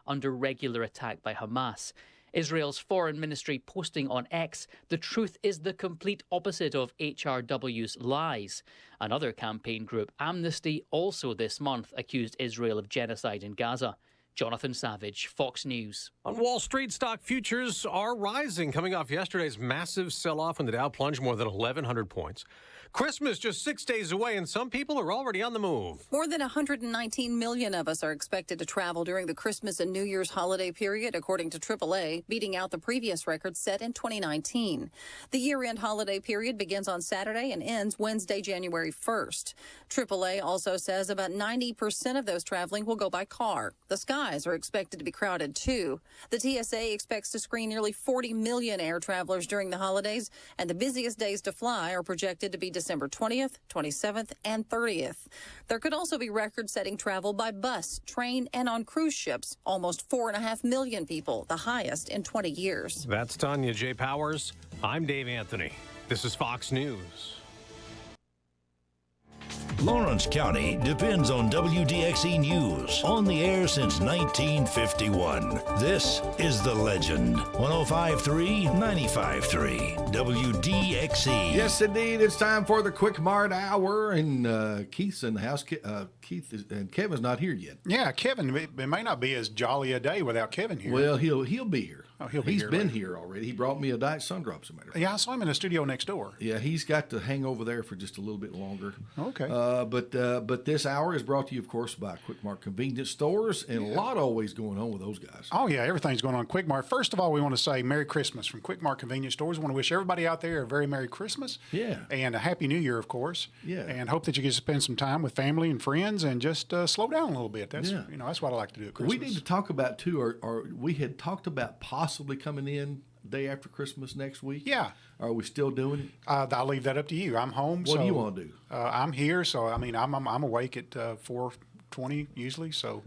under regular attack by Hamas. Israel's foreign ministry posting on X, the truth is the complete opposite of HRW's lies. Another campaign group, Amnesty, also this month accused Israel of genocide in Gaza. Jonathan Savage, Fox News. On Wall Street, stock futures are rising, coming off yesterday's massive sell-off when the Dow plunged more than 1,100 points. Christmas just 6 days away, and some people are already on the move. More than 119 million of us are expected to travel during the Christmas and New Year's holiday period, according to AAA, beating out the previous record set in 2019. The year-end holiday period begins on Saturday and ends Wednesday, January 1st. AAA also says about 90% of those traveling will go by car. The skies are expected to be crowded, too. The TSA expects to screen nearly 40 million air travelers during the holidays, and the busiest days to fly are projected to be December 20th, 27th, and 30th. There could also be record-setting travel by bus, train, and on cruise ships. Almost 4.5 million people, the highest in 20 years. That's Tanya J. Powers. I'm Dave Anthony. This is Fox News. Lawrence County depends on WDXE News, on the air since 1951. This is The Legend. 105.3, 95.3, WDXE. Yes, indeed. It's time for the Quick Mart Hour, and Keith's in the house. And Kevin's not here yet. Yeah, Kevin, it may not be as jolly a day without Kevin here. Well, he'll be here. Oh, he'll be He's here been later. here already. He brought me a Diet Sun Drop, as a matter of fact. Yeah, I saw him in the studio next door. Yeah, he's got to hang over there for just a little bit longer. Okay. But this hour is brought to you, of course, by Quick Mart Convenience Stores, and a lot always going on with those guys. Oh, yeah, everything's going on Quick Mart. First of all, we want to say Merry Christmas from Quick Mart Convenience Stores. We want to wish everybody out there a very Merry Christmas. Yeah. And a Happy New Year, of course. Yeah. And hope that you get to spend some time with family and friends and just slow down a little bit. That's that's what I like to do at Christmas. We need to talk about, too, or we had talked about possibly coming in day after Christmas next week. Yeah. Are we still doing it? I'll leave that up to you. I'm home. What do you want to do? I'm here, so I mean, I'm awake at 4:20 usually. So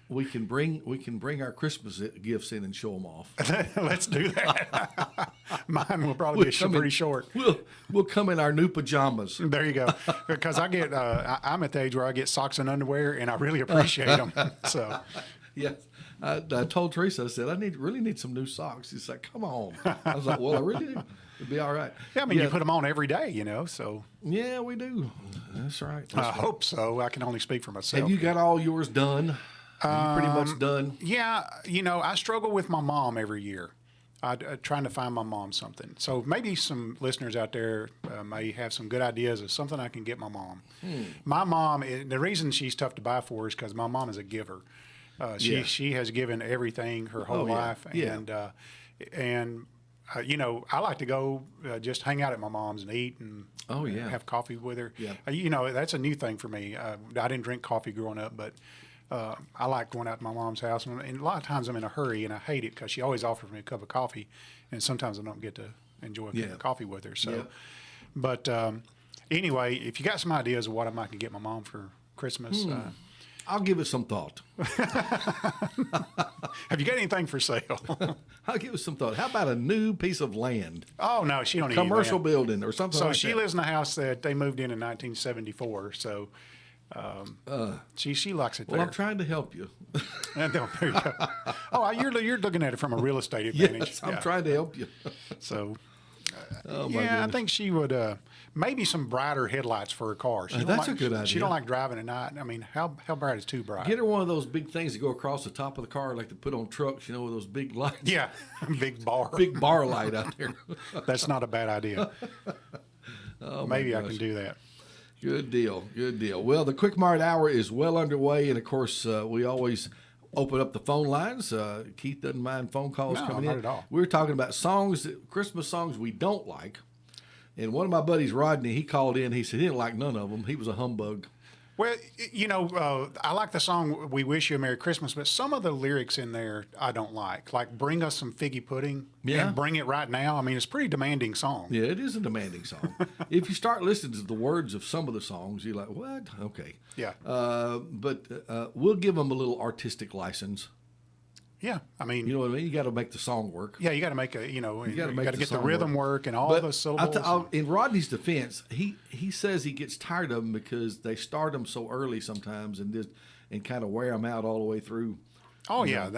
we can bring our Christmas gifts in and show them off. Let's do that. Mine will probably be pretty short. We'll come in our new pajamas. There you go. Because I get I'm at the age where I get socks and underwear, and I really appreciate them. So. Yes. I told Teresa, I said, I really need some new socks. She's like, come on. I was like, well, I really do. It'll be all right. Yeah, I mean, you put them on every day, so. Yeah, we do. That's right. I hope so. I can only speak for myself. Have you got all yours done? Are you pretty much done? Yeah. I struggle with my mom every year. Trying to find my mom something. So maybe some listeners out there may have some good ideas of something I can get my mom. My mom, the reason she's tough to buy for is because my mom is a giver. She has given everything her whole life, and I like to go just hang out at my mom's and eat and have coffee with her. Yeah. That's a new thing for me. I didn't drink coffee growing up, but I like going out to my mom's house, and a lot of times I'm in a hurry, and I hate it because she always offers me a cup of coffee, and sometimes I don't get to enjoy a cup of coffee with her. So, but anyway, if you got some ideas of what I might get my mom for Christmas. I'll give it some thought. Have you got anything for sale? I'll give it some thought. How about a new piece of land? Oh, no, she don't need commercial building or something like that. So she lives in a house that they moved in 1974, so she likes it there. Well, I'm trying to help you. And there you go. Oh, you're looking at it from a real estate advantage. Yes, I'm trying to help you. So, goodness. I think she would maybe some brighter headlights for her car. That's a good idea. She don't like driving at night. I mean, how bright is too bright? Get her one of those big things that go across the top of the car, like they put on trucks. With those big lights. Yeah, big bar light out there. That's not a bad idea. Maybe I can do that. Good deal. Well, the Quick Mart Hour is well underway, and of course, we always open up the phone lines. Keith doesn't mind phone calls coming in. Not at all. We're talking about Christmas songs we don't like. And one of my buddies, Rodney, he called in. He said he didn't like none of them. He was a humbug. Well, I like the song "We Wish You a Merry Christmas," but some of the lyrics in there I don't like. Like "Bring us some figgy pudding" and "Bring it right now." I mean, it's a pretty demanding song. Yeah, it is a demanding song. If you start listening to the words of some of the songs, you're like, what? Okay. Yeah. But we'll give them a little artistic license. Yeah, I mean, you know what I mean. You got to make the song work. Yeah, you got to make you got to get the work. rhythm work and all the syllables. In Rodney's defense, he says he gets tired of them because they start them so early sometimes and kind of wear them out all the way through. Oh yeah,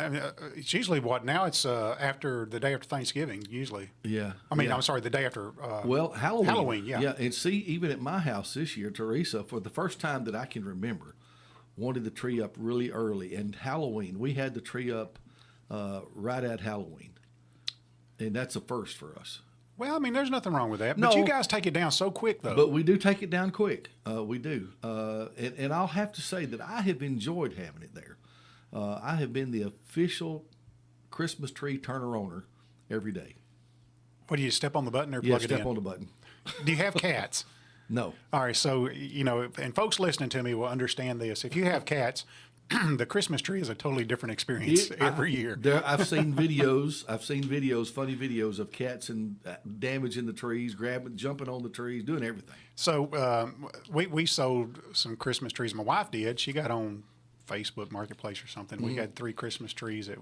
it's usually what now. It's after the day after Thanksgiving. Usually. Yeah. I mean, I'm sorry, the day after. Well, Halloween. Halloween. Yeah. Yeah, and see, even at my house this year, Teresa, for the first time that I can remember, wanted the tree up really early. And Halloween, we had the tree up right at Halloween, and that's a first for us. Well, I mean, there's nothing wrong with that. No, but you guys take it down so quick, though. But we do take it down quick. We do. And I'll have to say that I have enjoyed having it there. I have been the official Christmas tree turner-owner every day. What, do you step on the button or plug it in? Yeah, step on the button. Do you have cats? No. All right, so, and folks listening to me will understand this. If you have cats, the Christmas tree is a totally different experience every year. I've seen videos. Funny videos of cats and damaging the trees, jumping on the trees, doing everything. So we sold some Christmas trees. My wife did. She got on Facebook Marketplace or something. We had 3 Christmas trees that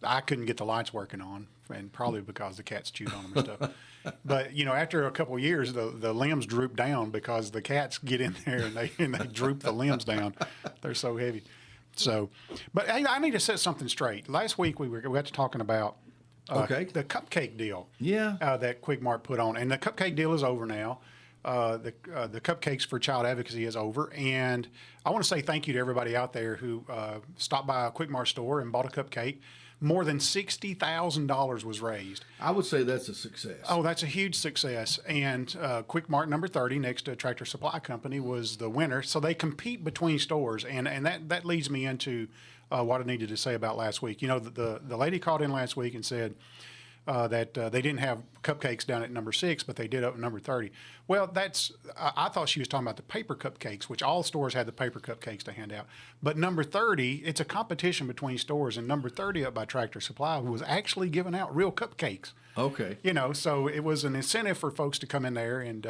I couldn't get the lights working on, and probably because the cats chewed on them and stuff. But after a couple of years, the limbs droop down because the cats get in there and they droop the limbs down. They're so heavy. So, but I need to set something straight. Last week we got to talking about the cupcake deal. Yeah. That Quik Mart put on, and the cupcake deal is over now. The Cupcakes for Child Advocacy is over, and I want to say thank you to everybody out there who stopped by a Quik Mart store and bought a cupcake. More than $60,000 was raised. I would say that's a success. Oh, that's a huge success. And Quik Mart number 30 next to Tractor Supply Company was the winner. So they compete between stores, and that leads me into what I needed to say about last week. The lady called in last week and said that they didn't have cupcakes down at number 6, but they did up at number 30. Well, I thought she was talking about the paper cupcakes, which all stores had the paper cupcakes to hand out. But number 30, it's a competition between stores, and number 30 up by Tractor Supply was actually giving out real cupcakes. Okay. So it was an incentive for folks to come in there and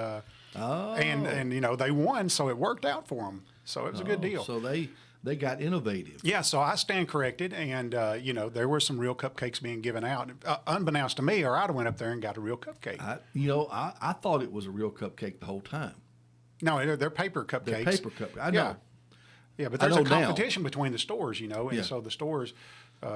they won, so it worked out for them. So it was a good deal. So they got innovative. Yeah, so I stand corrected, and there were some real cupcakes being given out, unbeknownst to me, or I'd have went up there and got a real cupcake. I thought it was a real cupcake the whole time. No, they're paper cupcakes. They're paper cupcakes. I know. Yeah, but there's a competition between the stores, and so the stores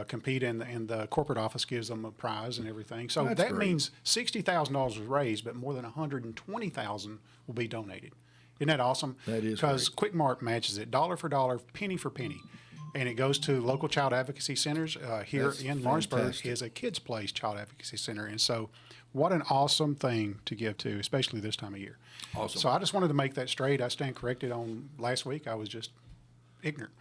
compete, and the corporate office gives them a prize and everything. So that means $60,000 was raised, but more than $120,000 will be donated. Isn't that awesome? That is because Quik Mart matches it dollar for dollar, penny for penny, and it goes to local child advocacy centers. Here in Lawrenceburg is a Kids Place Child Advocacy Center, and so what an awesome thing to give to, especially this time of year. Awesome. So I just wanted to make that straight. I stand corrected on last week. I was just ignorant.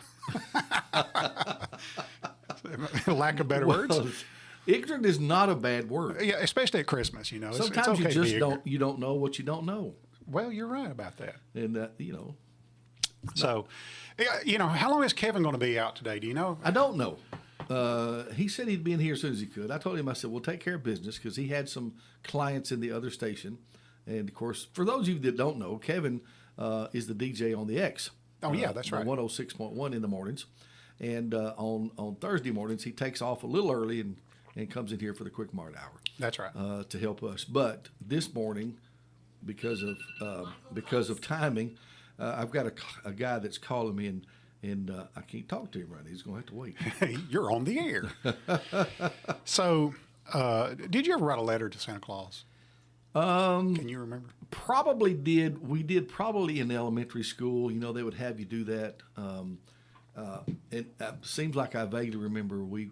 Lack of better words. Ignorant is not a bad word. Yeah, especially at Christmas. Sometimes it's okay you just don't know what you don't know. Well, you're right about that. And, So, how long is Kevin going to be out today? Do you know? I don't know. He said he'd be in here as soon as he could. I told him, I said, we'll take care of business because he had some clients in the other station. And, of course, for those of you that don't know, Kevin is the DJ on the X. Oh, yeah, that's right. 106.1 in the mornings. And on Thursday mornings, he takes off a little early and comes in here for the Quik Mart hour. That's right. To help us. But this morning, because of timing, I've got a guy that's calling me, and I can't talk to him right now. He's going to have to wait. You're on the air. So, did you ever write a letter to Santa Claus? Can you remember? Probably did. We did probably in elementary school. They would have you do that. It seems like I vaguely remember we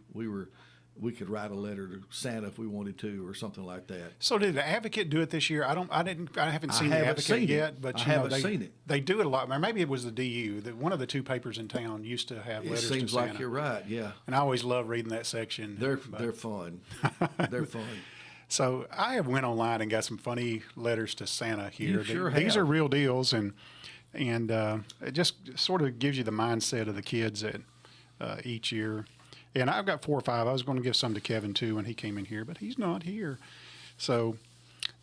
could write a letter to Santa if we wanted to, or something like that. So did the Advocate do it this year? I haven't seen the Advocate yet, but I haven't seen it. They do it a lot. Maybe it was the DU. One of the 2 papers in town used to have letters to Santa. It seems like you're right. Yeah. And I always love reading that section. They're fun. They're fun. So I have went online and got some funny letters to Santa here. You sure have. These are real deals, and it just sort of gives you the mindset of the kids at each year. And I've got 4 or 5. I was going to give some to Kevin too when he came in here, but he's not here. So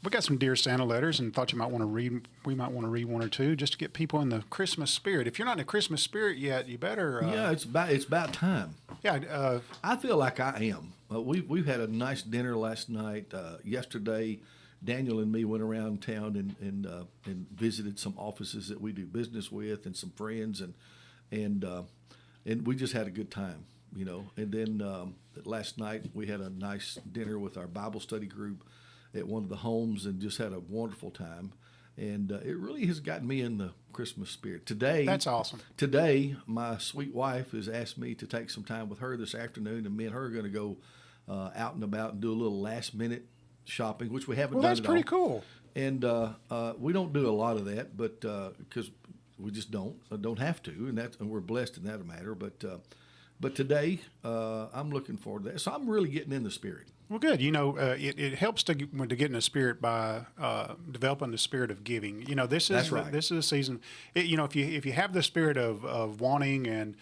we got some Dear Santa letters, and thought you might want to read. We might want to read 1 or 2 just to get people in the Christmas spirit. If you're not in the Christmas spirit yet, you better. Yeah, it's about time. Yeah, I feel like I am. We've had a nice dinner last night. Yesterday, Daniel and me went around town and visited some offices that we do business with and some friends, and we just had a good time. And then last night we had a nice dinner with our Bible study group at one of the homes and just had a wonderful time. And it really has gotten me in the Christmas spirit. Today, that's awesome. Today, my sweet wife has asked me to take some time with her this afternoon, and me and her are going to go out and about and do a little last-minute shopping, which we haven't done. Well, that's pretty all. Cool. And we don't do a lot of that, but because we just don't have to, and we're blessed in that matter. But today, I'm looking forward to that. So I'm really getting in the spirit. Well, good. It helps to get in the spirit by developing the spirit of giving. This is right. This is a season. If you have the spirit of wanting and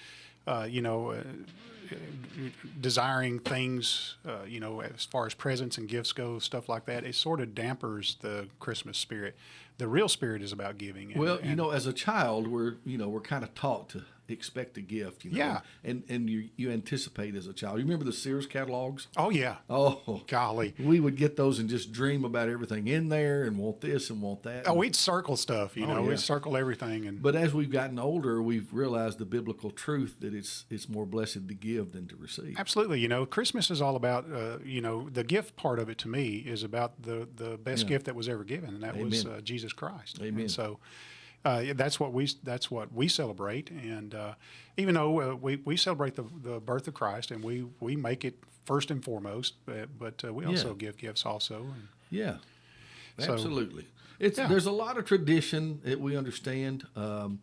desiring things, as far as presents and gifts go, stuff like that, it sort of dampers the Christmas spirit. The real spirit is about giving. As a child, we're kind of taught to expect a gift. Yeah. And you anticipate as a child. You remember the Sears catalogs? Oh yeah. Oh golly. We would get those and just dream about everything in there and want this and want that. Oh, we'd circle stuff. We'd circle everything. But as we've gotten older, we've realized the biblical truth that it's more blessed to give than to receive. Absolutely. Christmas is all about the gift part of it. To me, is about the best gift that was ever given, and that was Jesus Christ. Amen. And so that's what we celebrate, and even though we celebrate the birth of Christ, and we make it first and foremost, but we also give gifts also. Yeah, absolutely. There's a lot of tradition that we understand, and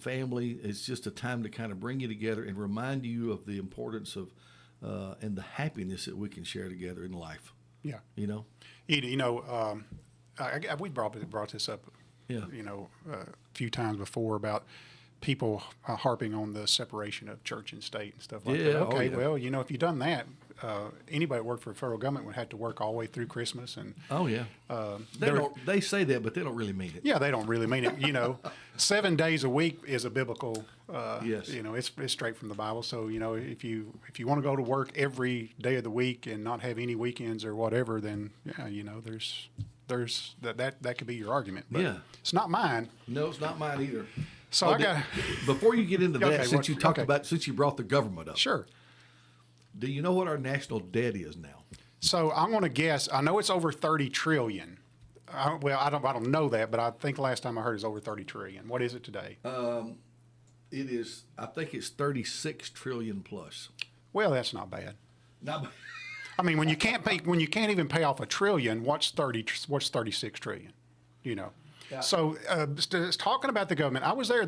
family. It's just a time to kind of bring you together and remind you of the importance of and the happiness that we can share together in life. Yeah, we brought this up. Yeah. A few times before about people harping on the separation of church and state and stuff like that. Okay, well, if you've done that, anybody that worked for the federal government would have to work all the way through Christmas. And they say that, but they don't really mean it. Yeah, they don't really mean it. 7 days a week is a biblical. Yes. It's straight from the Bible. So if you want to go to work every day of the week and not have any weekends or whatever, then there's that could be your argument. But it's not mine. No, it's not mine either. So before you get into that, since you brought the government up. Sure. Do you know what our national debt is now? So I'm going to guess. I know it's over 30 trillion. I don't know that, but I think last time I heard it's over 30 trillion. What is it today? It is. I think it's 36 trillion plus. Well, that's not bad. Not bad. I mean, when you can't even pay off a trillion, what's 36 trillion? Yeah. So talking about the government, I was there.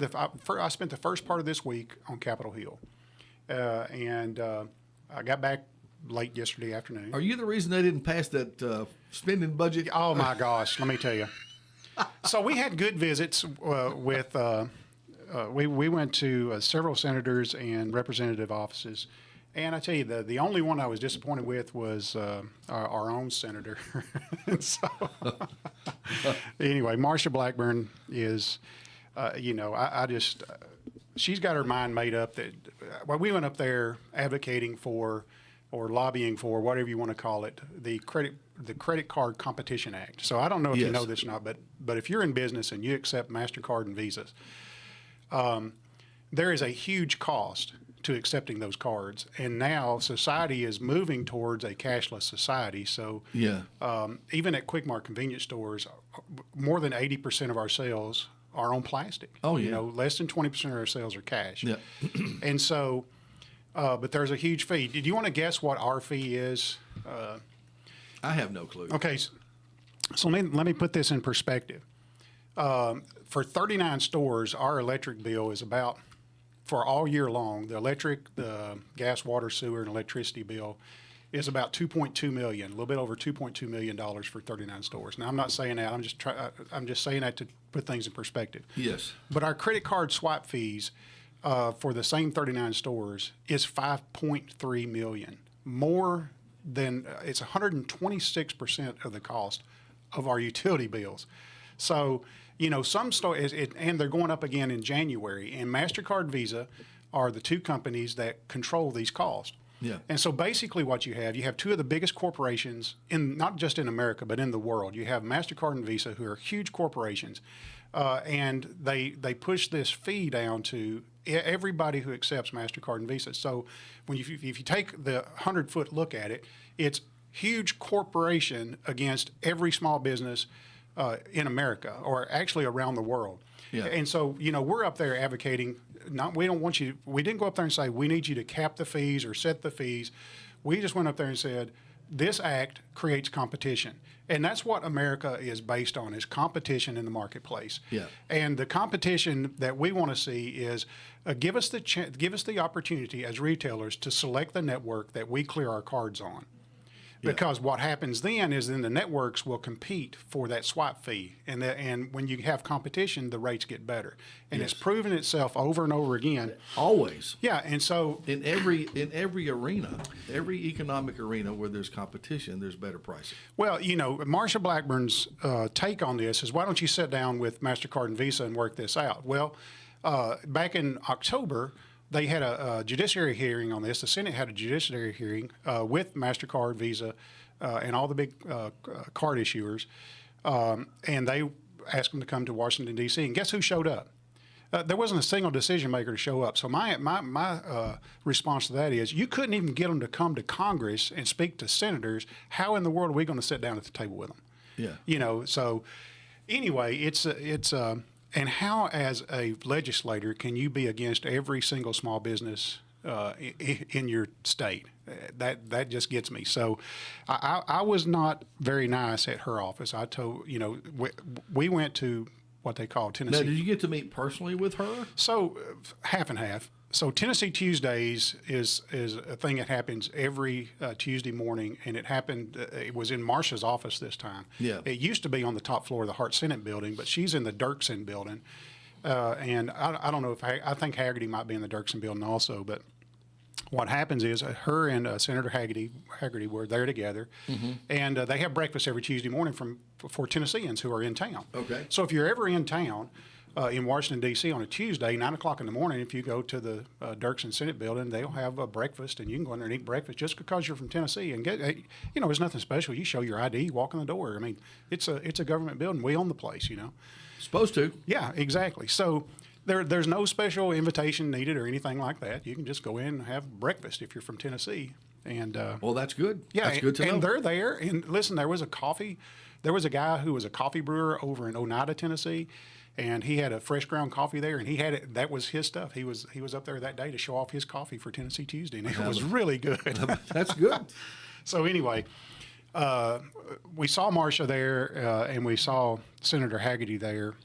I spent the first part of this week on Capitol Hill, and I got back late yesterday afternoon. Are you the reason they didn't pass that spending budget? Oh my gosh, let me tell you. So we had good visits with. We went to several senators and representative offices. And I tell you, the only one I was disappointed with was our own senator. So, anyway, Marsha Blackburn is, she's got her mind made up that, we went up there advocating for or lobbying for, whatever you want to call it, the Credit Card Competition Act. So I don't know if you know this or not, but if you're in business and you accept MasterCard and Visas, there is a huge cost to accepting those cards, and now society is moving towards a cashless society. So, even at Quik Mart convenience stores, more than 80% of our sales are on plastic. Oh yeah, less than 20% of our sales are cash. Yeah, and so, but there's a huge fee. Did you want to guess what our fee is? I have no clue. Okay, so let me put this in perspective. For 39 stores, our electric bill is about, for all year long, the electric, the gas, water, sewer, and electricity bill is about $2.2 million, a little bit over $2.2 million for 39 stores. Now, I'm not saying that. I'm just saying that to put things in perspective. Yes. But our credit card swap fees for the same 39 stores is $5.3 million, more than it's 126% of the cost of our utility bills. So, some stores, and they're going up again in January, and MasterCard, Visa are the two companies that control these costs. Yeah. And so basically what you have two of the biggest corporations, not just in America, but in the world. You have MasterCard and Visa, who are huge corporations, and they push this fee down to everybody who accepts MasterCard and Visa. So if you take the 100-foot look at it, it's huge corporation against every small business in America, or actually around the world. Yeah. And so, we're up there advocating, we didn't go up there and say, we need you to cap the fees or set the fees. We just went up there and said, this act creates competition. And that's what America is based on, is competition in the marketplace. Yeah. And the competition that we want to see is give us the opportunity as retailers to select the network that we clear our cards on. Because what happens then is the networks will compete for that swipe fee, and when you have competition, the rates get better, and it's proven itself over and over again. Always. Yeah, and so in every arena, every economic arena where there's competition, there's better pricing. Well, Marsha Blackburn's take on this is, why don't you sit down with MasterCard and Visa and work this out? Well, back in October, they had a judiciary hearing on this. The Senate had a judiciary hearing with MasterCard, Visa, and all the big card issuers, and they asked them to come to Washington, D.C., and guess who showed up? There wasn't a single decision maker to show up. So my response to that is, you couldn't even get them to come to Congress and speak to senators. How in the world are we going to sit down at the table with them? Yeah. So anyway, it's and how, as a legislator, can you be against every single small business in your state? That just gets me. So I was not very nice at her office. I told, we went to what they call Tennessee. Now, did you get to meet personally with her? So half and half. So Tennessee Tuesdays is a thing that happens every Tuesday morning, and it happened. It was in Marsha's office this time. Yeah. It used to be on the top floor of the Hart Senate building, but she's in the Dirksen building, and I don't know if I think Haggerty might be in the Dirksen building also. But what happens is her and Senator Haggerty were there together, and they have breakfast every Tuesday morning for Tennesseans who are in town. Okay. So if you're ever in town, in Washington, D.C. on a Tuesday, 9 o'clock in the morning, if you go to the Dirksen Senate building, they'll have a breakfast, and you can go in there and eat breakfast just because you're from Tennessee. And it's nothing special. You show your ID, you walk in the door. I mean, it's a government building. We own the place, Supposed to. Yeah, exactly. So there's no special invitation needed or anything like that. You can just go in and have breakfast if you're from Tennessee. And well, that's good. Yeah, that's good to know. And they're there. And listen, there was a guy who was a coffee brewer over in Oneida, Tennessee. And he had a fresh ground coffee there, and he had it. That was his stuff. He was up there that day to show off his coffee for Tennessee Tuesday, and it was really good. That's good. So anyway, we saw Marsha there, and we saw Senator Haggerty there,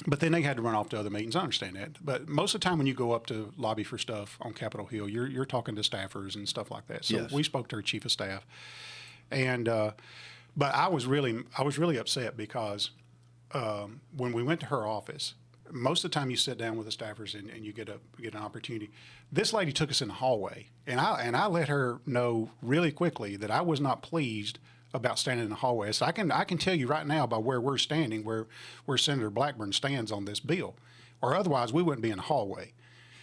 but then they had to run off to other meetings. I understand that, but most of the time when you go up to lobby for stuff on Capitol Hill, you're talking to staffers and stuff like that. So we spoke to her chief of staff, and but I was really upset because. When we went to her office, most of the time you sit down with the staffers and you get an opportunity. This lady took us in the hallway, and I let her know really quickly that I was not pleased about standing in the hallway. So I can tell you right now by where we're standing, where Senator Blackburn stands on this bill, or otherwise we wouldn't be in the hallway.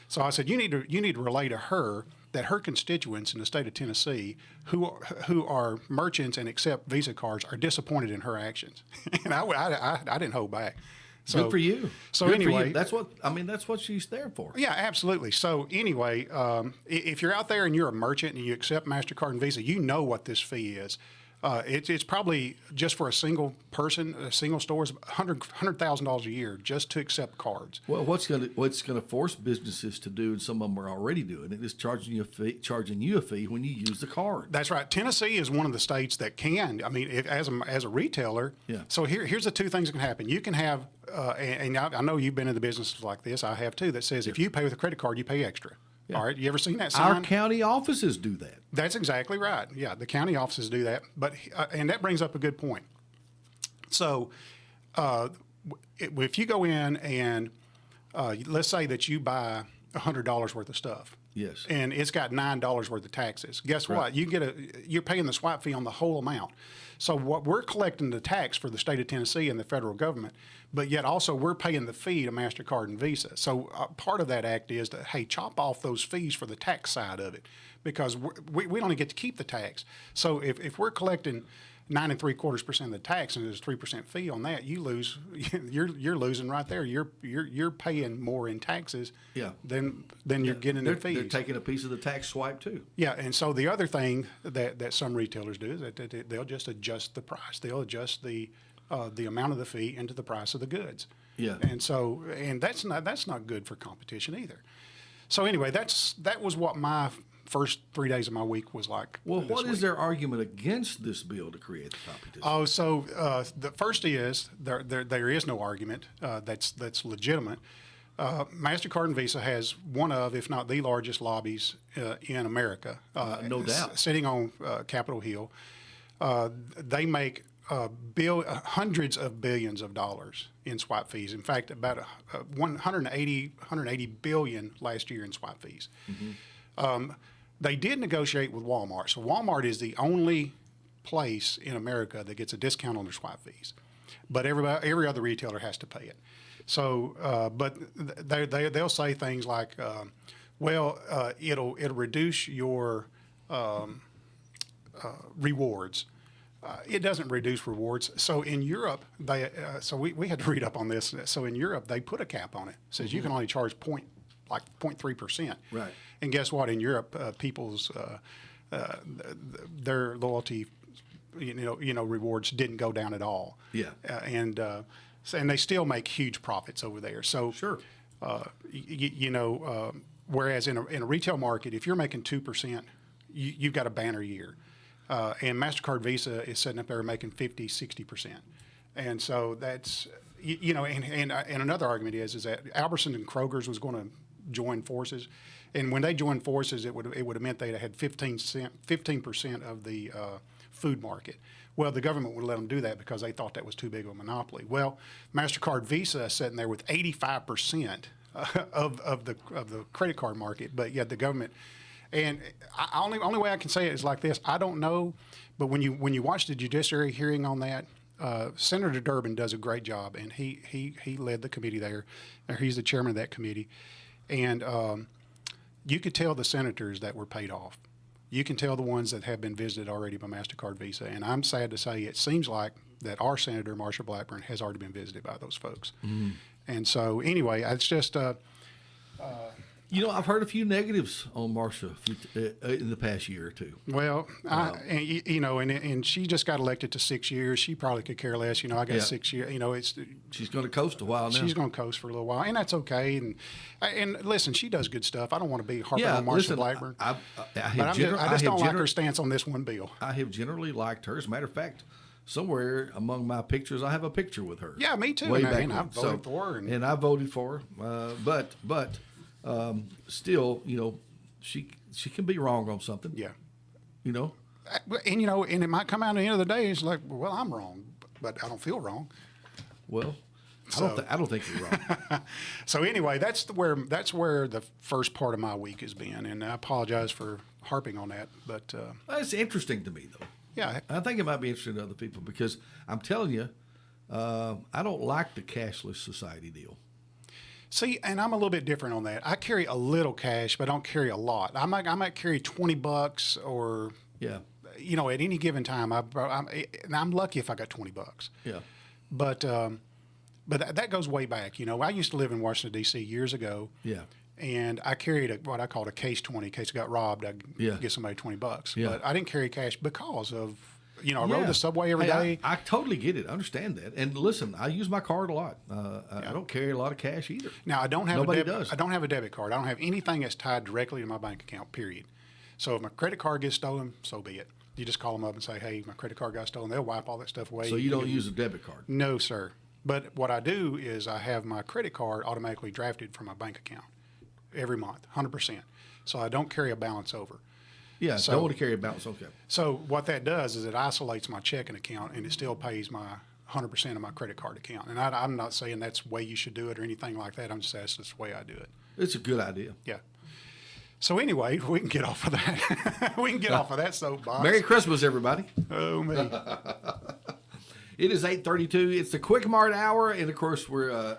So I said, you need to relay to her that her constituents in the state of Tennessee who are merchants and accept Visa cards are disappointed in her actions. And I didn't hold back. So, good for you. So good anyway, that's what she's there for. Yeah, absolutely. So anyway, if you're out there and you're a merchant and you accept MasterCard and Visa, you know what this fee is. It's probably just for a single person, a single store, is $100,000 a year just to accept cards. Well, what's going to force businesses to do, and some of them are already doing it, is charging you a fee when you use the card. That's right. Tennessee is one of the states that can. I mean, as a retailer. Yeah. So here's the two things that can happen. You can have, and I know you've been in the businesses like this. I have too. That says if you pay with a credit card, you pay extra. Yeah. All right. You ever seen that sign? Our county offices do that. That's exactly right. Yeah, the county offices do that. But and that brings up a good point. So if you go in and let's say that you buy $100 worth of stuff. Yes. And it's got $9 worth of taxes. Guess what? You're paying the swipe fee on the whole amount. So what we're collecting the tax for the state of Tennessee and the federal government, but yet also we're paying the fee to MasterCard and Visa. So part of that act is to, hey, chop off those fees for the tax side of it, because we only get to keep the tax. So if we're collecting 9 3/4% of the tax and there's 3% fee on that, you lose. You're losing right there. You're paying more in taxes. Than you're getting in fees. They're taking a piece of the tax swipe too. Yeah, and so the other thing that some retailers do is that they'll just adjust the price. They'll adjust the amount of the fee into the price of the goods. Yeah. And that's not good for competition either. So anyway, that was what my first 3 days of my week was like. Well, what is their argument against this bill to create the competition? Oh, so the first is there is no argument that's legitimate. MasterCard and Visa has one of, if not the largest lobbies in America. No doubt. Sitting on Capitol Hill. They make hundreds of billions of dollars in swipe fees. In fact, about 180 billion last year in swipe fees. Mm-hmm. They did negotiate with Walmart. So Walmart is the only place in America that gets a discount on their swipe fees, but every other retailer has to pay it. So, but they'll say things like, it'll reduce your rewards. It doesn't reduce rewards. So in Europe, we had to read up on this. So in Europe, they put a cap on it. It says you can only charge 0.3%. Right. And guess what? In Europe, people's their loyalty, rewards didn't go down at all. Yeah. And they still make huge profits over there. So sure. Whereas in a retail market, if you're making 2%, you've got a banner year. And MasterCard Visa is sitting up there making 50, 60%. And so that's, and another argument is that Albertsons and Kroger's was going to join forces. And when they joined forces, it would have meant they had 15% of the food market. Well, the government would let them do that because they thought that was too big of a monopoly. Well, MasterCard Visa is sitting there with 85% of the credit card market, but yet the government. And only way I can say it is like this. I don't know, but when you watch the judiciary hearing on that, Senator Durbin does a great job, and he led the committee there. He's the chairman of that committee, and you could tell the senators that were paid off. You can tell the ones that have been visited already by MasterCard Visa, and I'm sad to say it seems like that our Senator Marsha Blackburn has already been visited by those folks. Mm. And so anyway, it's just. I've heard a few negatives on Marsha in the past year or two. Well, and she just got elected to 6 years. She probably could care less. I got 6 years. She's going to coast a while now. She's going to coast for a little while, and that's okay. And listen, she does good stuff. I don't want to be harping on Marsha Blackburn. I just don't like her stance on this one bill. I have generally liked her. As a matter of fact, somewhere among my pictures, I have a picture with her. Yeah, me too. And I voted for her. And I voted for her. But still, she can be wrong on something. Yeah. And it might come out at the end of the day. It's like, well, I'm wrong, but I don't feel wrong. Well, I don't think you're wrong. So anyway, that's where the first part of my week has been, and I apologize for harping on that. But it's interesting to me, though. Yeah, I think it might be interesting to other people because I'm telling you, I don't like the cashless society deal. See, and I'm a little bit different on that. I carry a little cash, but I don't carry a lot. I might carry $20 or at any given time. I'm lucky if I got $20. Yeah, but that goes way back. I used to live in Washington D.C. years ago. Yeah, and I carried what I called a case 20 in case I got robbed. I'd get somebody $20. Yeah. But I didn't carry cash because of. I rode the subway every day. I totally get it. I understand that. And listen, I use my card a lot. I don't carry a lot of cash either. Now, I don't have Nobody does. I don't have a debit card. I don't have anything that's tied directly to my bank account, period. So if my credit card gets stolen, so be it. You just call them up and say, hey, my credit card got stolen. They'll wipe all that stuff away. So you don't use a debit card? No, sir. But what I do is I have my credit card automatically drafted from my bank account every month, 100%. So I don't carry a balance over. Yeah, so don't want to carry a balance. Okay. So what that does is it isolates my checking account, and it still pays my 100% of my credit card account. And I'm not saying that's the way you should do it or anything like that. I'm just saying that's the way I do it. It's a good idea. Yeah. So anyway, we can get off of that. We can get off of that soapbox. Merry Christmas, everybody. Oh, me. It is 8:32. It's the Quik Mart hour, and of course we're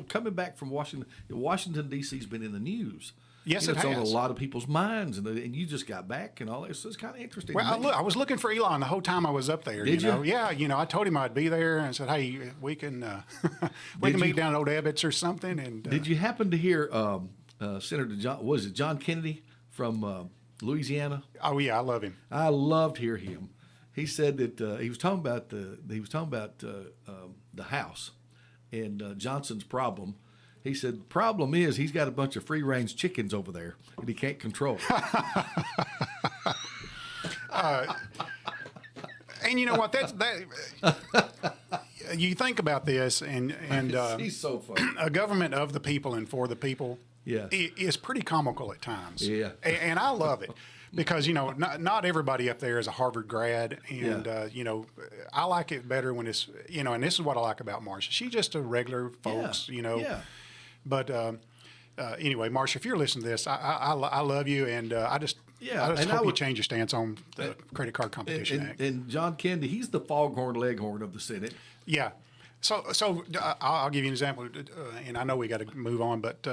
coming back from Washington. Washington D.C.'s been in the news Yes, it it's on a has. lot of people's minds, and you just got back and all that. So it's kind of interesting. Well, I was looking for Elon the whole time I was up there. Did you? Yeah, I told him I'd be there, and I said, "Hey, we can meet down at Old Ebbitt's or something." And did you happen to hear Senator John Kennedy from Louisiana? Oh yeah, I love him. I loved hear him. He said that he was talking about the House and Johnson's problem. He said the problem is he's got a bunch of free range chickens over there and he can't control. And you know what? You think about this, and he's so funny. A government of the people and for the people. Yeah, is pretty comical at times. Yeah, and I love it because not everybody up there is a Harvard grad, and I like it better when it's and this is what I like about Marcia. She's just a regular folks, Yeah. But anyway, Marcia, if you're listening to this, I love you, and I just hope you change your stance on the Credit Card Competition Act. And John Kennedy, he's the foghorn leghorn of the Senate. Yeah. So I'll give you an example, and I know we got to move on, but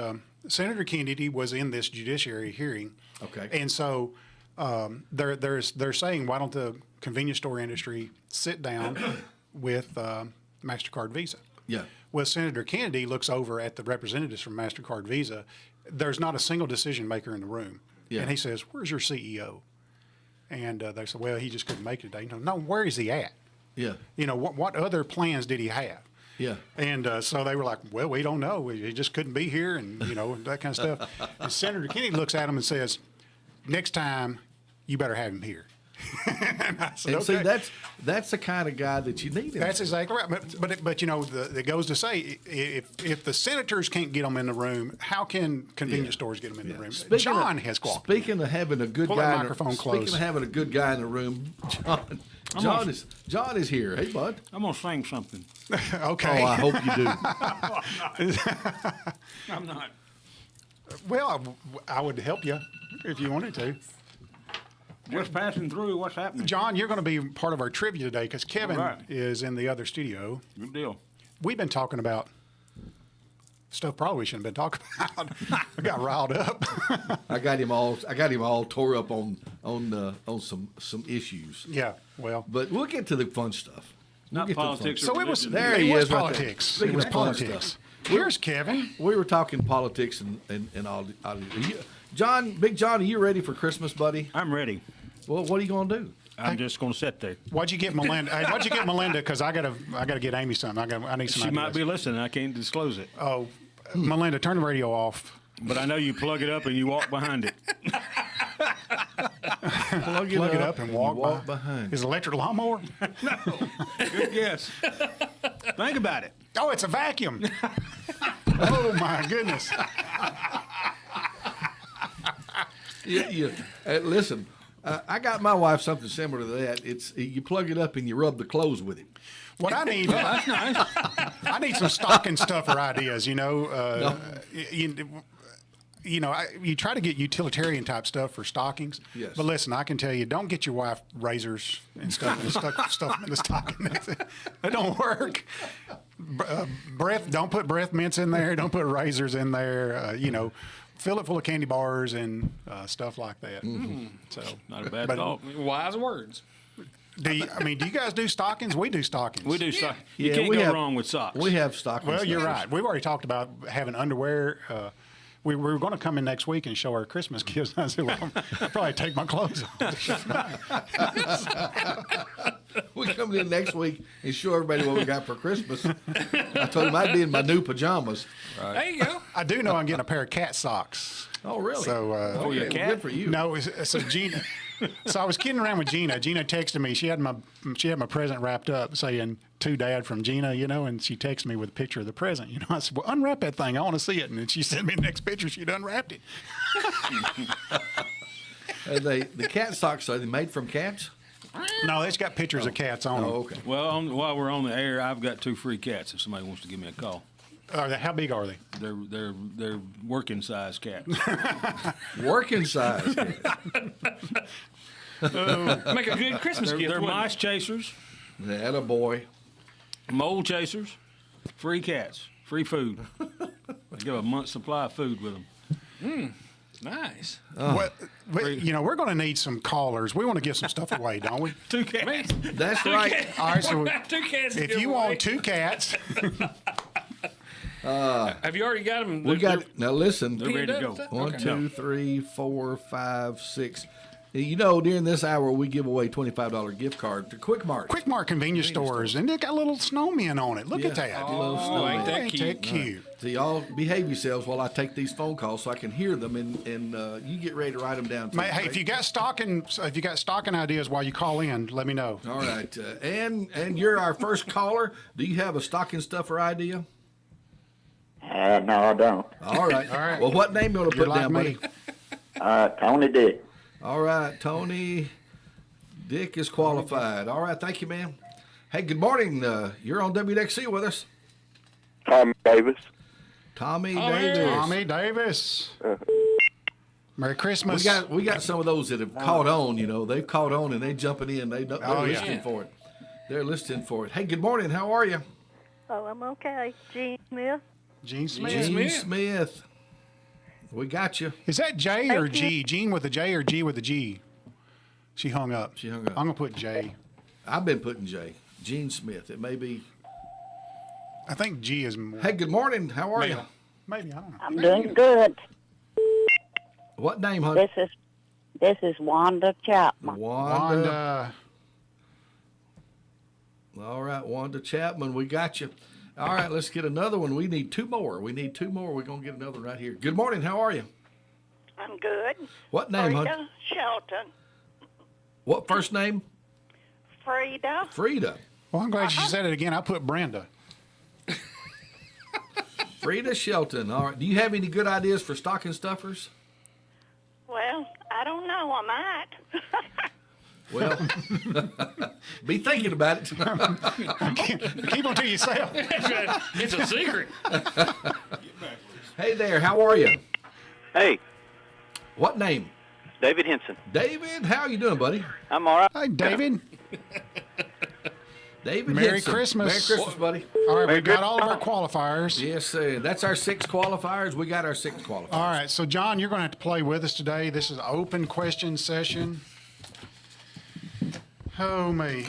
Senator Kennedy was in this judiciary hearing. Okay. And so they're saying, why don't the convenience store industry sit down with MasterCard Visa? Yeah. Well, Senator Kennedy looks over at the representatives from MasterCard Visa. There's not a single decision maker in the room. Yeah. And he says, "Where's your CEO?" And they said, "Well, he just couldn't make it today." No, where is he at? Yeah. What other plans did he have? Yeah. And so they were like, "Well, we don't know. He just couldn't be here," and that kind of stuff. And Senator Kennedy looks at him and says, "Next time, you better have him here." And I said, see, that's the kind of guy that you need. That's exactly right. But it goes to say, if the senators can't get them in the room, how can convenience stores get them in the room? John has qualified. Speaking of having a good Pull guy, that microphone close. Speaking of having a good guy in the room, John is here. Hey, bud. I'm gonna sing something. Okay. Oh, I hope you do. I'm not. Well, I would help you if you wanted to. Just passing through. What's happening? John, you're going to be part of our trivia today because Kevin is in the other studio. Good deal. We've been talking about stuff probably we shouldn't have been talking about. I got riled up. I got him all tore up on some issues. Yeah, well, but we'll get to the fun stuff. Not politics. So it was there. He is politics. Right there. It was politics. Here's Kevin. We were talking politics and all. John, Big John, are you ready for Christmas, buddy? I'm ready. Well, what are you going to do? I'm just going to sit there. What'd you get Melinda? What'd you get Melinda? Because I gotta get Amy something. I need some. She ideas. might be listening. I can't disclose it. Oh, Melinda, turn the radio off. But I know you plug it up and you walk behind it. Plug it up and walk behind. Is it electric lawnmower? No. Good guess. Think about it. Oh, it's a vacuum. Oh my goodness. Listen, I got my wife something similar to that. It's you plug it up and you rub the clothes with it. What I need, that's nice. I need some stocking stuffer ideas. You try to get utilitarian type stuff for stockings. Yes. But listen, I can tell you, don't get your wife razors and stuff in the stocking. That don't work. Don't put breath mints in there. Don't put razors in there. Fill it full of candy bars and stuff like that. Mm-hmm. So not a bad thought. Wise words. Do you guys do stockings? We do stockings. We do stockings. You can't go wrong with socks. We have stockings. Well, you're right. We've already talked about having underwear. We were going to come in next week and show our Christmas gifts. I said, well, I'll probably take my clothes off. We come in next week and show everybody what we got for Christmas. I told them I'd be in my new pajamas. Right. There you go. I do know I'm getting a pair of cat socks. Oh, really? So, your cat? Good for you. No, so Gina. So I was kidding around with Gina. Gina texted me. She had my present wrapped up, saying to Dad from Gina, and she texted me with a picture of the present. I said, well, unwrap that thing. I want to see it. And then she sent me the next picture. She'd unwrapped it. The cat socks, are they made from cats? No, it's got pictures of cats on them. Oh, okay. Well, while we're on the air, I've got 2 free cats. If somebody wants to give me a call. How big are they? They're working size cats. Working size. Make a good Christmas gift. They're mice chasers. That a boy. Mole chasers. Free cats. Free food. I give a month's supply of food with them. Nice. We're going to need some callers. We want to give some stuff away, don't we? 2 cats. That's right. All right, so 2 cats. if you want 2 cats, Have you already got them? We got now. Listen, They're ready to go. 1, 2, 3, 4, 5, 6. You know, during this hour, we give away $25 gift card to Quik Mart. Quik Mart convenience stores, and they got little snowmen on it. Look at that. Little Oh, ain't that Ain't cute? that cute? So y'all behave yourselves while I take these phone calls so I can hear them, and you get ready to write them down. Too, Hey, if you got stocking ideas while you call in, let me know. All right, and you're our first caller. Do you have a stocking stuffer idea? No, I don't. All right. All right. Well, what name you want to You're put like down, me. buddy? Tony Dick. All right, Tony. Dick is qualified. All right, thank you, man. Hey, good morning. You're on WDXE with us. Tommy Davis. Tommy Oh, Davis. yeah. Tommy Davis. Merry Christmas. We got some of those that have caught on. You know, they've caught on and they jumping in. They're listening for it. They're listening for it. Hey, good morning. How are you? Oh, I'm okay. Gene Smith. Gene Smith. Gene Smith. We got you. Is that J or G? Gene with a J or G with a G? She hung up. She hung up. I'm going to put J. I've been putting J. Gene Smith. It may be. I think G is more. Hey, good morning. How are you? Maybe, I don't know. I'm doing good. What name, honey? This is Wanda Chapman. Wanda. All right, Wanda Chapman, we got you. All right, let's get another one. We need 2 more. We're going to get another one right here. Good morning. How are you? I'm good. What name, honey? Frida Shelton. What first name? Frida. Frida. Well, I'm glad she said it again. I put Brenda. Frida Shelton. All right. Do you have any good ideas for stocking stuffers? Well, I don't know. I might. Well, be thinking about it. Keep them to yourself. It's a secret. Hey there. How are you? Hey, What name? David Henson. David. How are you doing, buddy? I'm all right. Hey, David. David Merry Henson. Christmas. Merry Christmas, buddy. All right, we've got all of our qualifiers. Yes, sir. That's our 6 qualifiers. We got our 6 qualifiers. All right, so John, you're going to have to play with us today. This is an open question session. Oh me!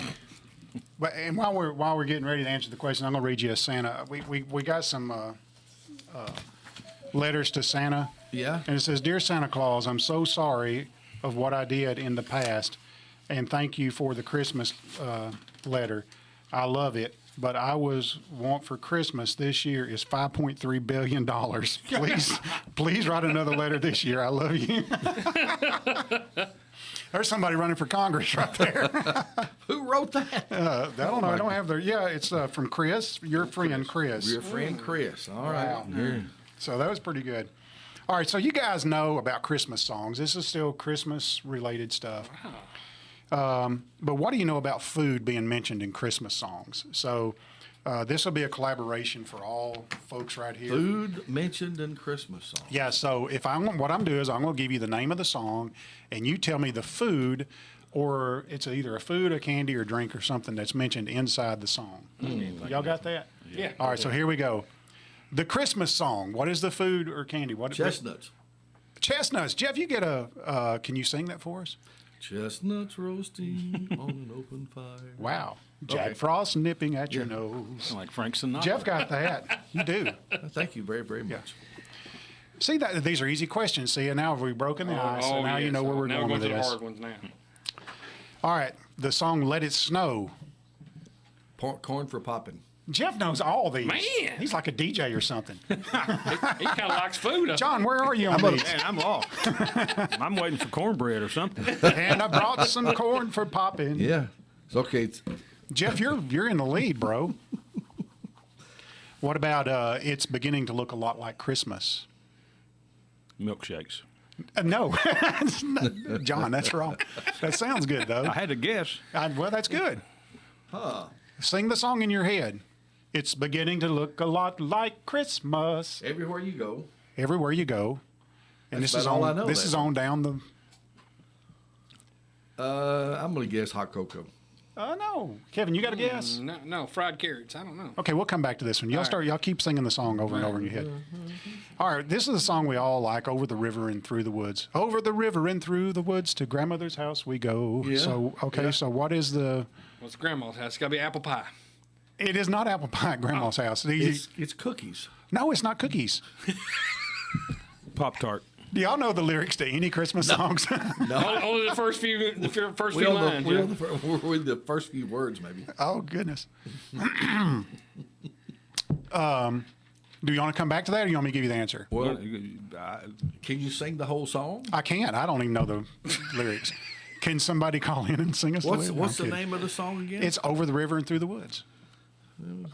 And while we're getting ready to answer the question, I'm going to read you a Santa. We got some letters to Santa. Yeah. And it says, "Dear Santa Claus, I'm so sorry of what I did in the past, and thank you for the Christmas letter. I love it, but I want for Christmas this year is $5.3 billion. Please write another letter this year. I love you." There's somebody running for Congress right there. Who wrote that? I don't know. I don't have their. Yeah, it's from Chris, your friend Chris. Your friend Chris. All right. Wow. So that was pretty good. All right, so you guys know about Christmas songs. This is still Christmas-related stuff. But what do you know about food being mentioned in Christmas songs? So this will be a collaboration for all folks right here. Food mentioned in Christmas songs. Yeah, so what I'm doing is I'm going to give you the name of the song, and you tell me the food, or it's either a food, a candy, or drink, or something that's mentioned inside the song. Y'all got that? Yeah. All right, so here we go. The Christmas song. What is the food or candy? Chestnuts. Chestnuts. Jeff, you get can you sing that for us? Chestnuts roasting on an open fire. Wow. Jack Frost nipping at your nose. Like Frank Sinatra. Jeff got that. You do. Thank you very, very much. See, these are easy questions. See, and now we've broken the ice, and now you know where we're now going with to the this. hard ones now. All right, the song "Let It Snow." Corn for popping. Jeff knows all these. Man. He's like a DJ or something. He kind of likes food. John, where are you on these? Man, I'm lost. I'm waiting for cornbread or something. And I brought some corn for popping. Yeah. It's okay. Jeff, you're in the lead, bro. What about "It's Beginning to Look a Lot Like Christmas"? Milkshakes. No. John, that's wrong. That sounds good, though. I had to guess. Well, that's good. Sing the song in your head. It's beginning to look a lot like Christmas. Everywhere you go. Everywhere you go. And That's this is about all I on. know This that. is on down the. I'm going to guess hot cocoa. No. Kevin, you got a guess? No, fried carrots. I don't know. Okay, we'll come back to this one. Y'all keep singing the song over and over in your head. All right, this is a song we all like, Over the River and Through the Woods. Over the river and through the woods to grandmother's house we go. Yeah. So, so what is the... What's grandma's house? It's got to be apple pie. It is not apple pie at grandma's house. It's cookies. No, it's not cookies. Pop-Tart. Do y'all know the lyrics to any Christmas songs? No. Only the first few lines. We're the first few words, maybe. Oh, goodness. Do you want to come back to that, or you want me to give you the answer? Well, can you sing the whole song? I can't. I don't even know the lyrics. Can somebody call in and sing us What's the the name of the song again? It's Over the River and Through the Woods.